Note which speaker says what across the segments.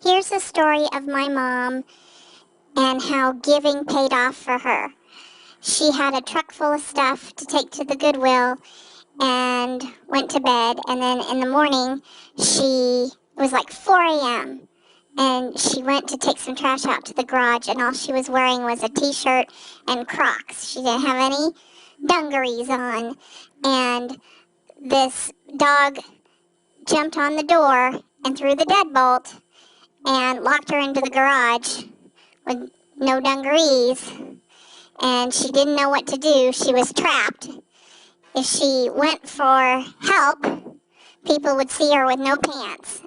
Speaker 1: Here's the story of my mom and how giving paid off for her. She had a truck full of stuff to take to the Goodwill and went to bed. And then in the morning, it was like 4 a.m. And she went to take some trash out to the garage, and all she was wearing was a t-shirt and Crocs. She didn't have any dungarees on. And this dog jumped on the door and threw the deadbolt and locked her into the garage with no dungarees. And she didn't know what to do. She was trapped. If she went for help, people would see her with no pants.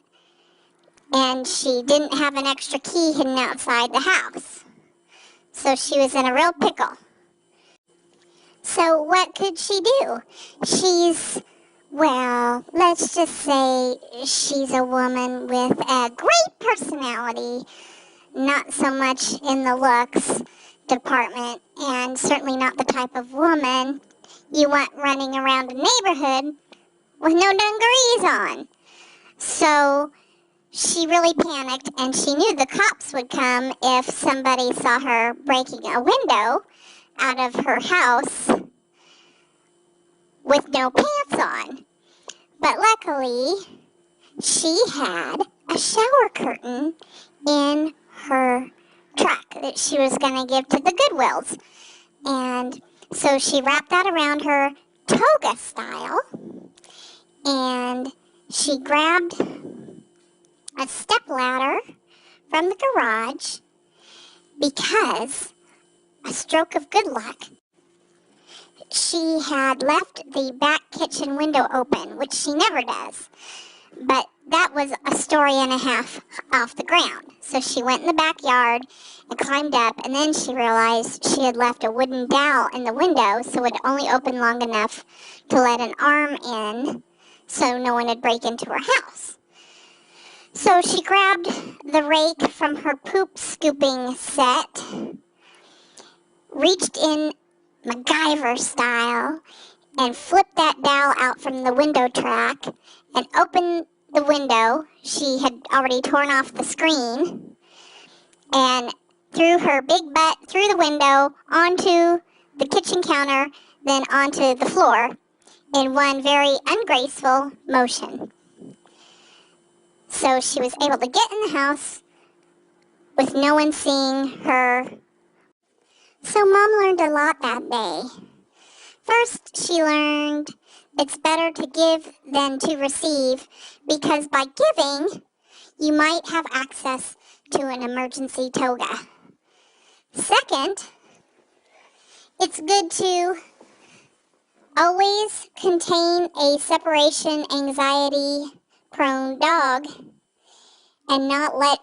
Speaker 1: And she didn't have an extra key hidden outside the house. So she was in a real pickle. So what could she do? Let's just say she's a woman with a great personality, not so much in the looks department, and certainly not the type of woman you want running around a neighborhood with no dungarees on. So she really panicked, and she knew the cops would come if somebody saw her breaking a window out of her house with no pants on. But luckily, she had a shower curtain in her truck that she was going to give to the Goodwills. And so she wrapped that around her toga style, and she grabbed a step ladder from the garage because, a stroke of good luck, she had left the back kitchen window open, which she never does. But that was a story and a half off the ground. So she went in the backyard and climbed up, and then she realized she had left a wooden dowel in the window, so it only opened long enough to let an arm in so no one would break into her house. So she grabbed the rake from her poop scooping set, reached in MacGyver style, and flipped that dowel out from the window track and opened the window. She had already torn off the screen and threw her big butt through the window onto the kitchen counter, then onto the floor in one very ungraceful motion. So she was able to get in the house with no one seeing her. So Mom learned a lot that day. First, she learned it's better to give than to receive, because by giving, you might have access to an emergency toga. Second, it's good to always contain a separation anxiety prone dog and not let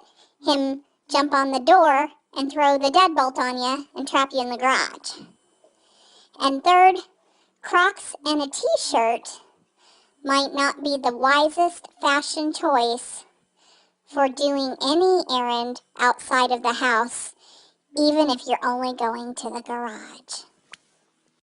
Speaker 1: him jump on the door and throw the deadbolt on you and trap you in the garage. And third, Crocs and a t-shirt might not be the wisest fashion choice for doing any errand outside of the house, even if you're only going to the garage.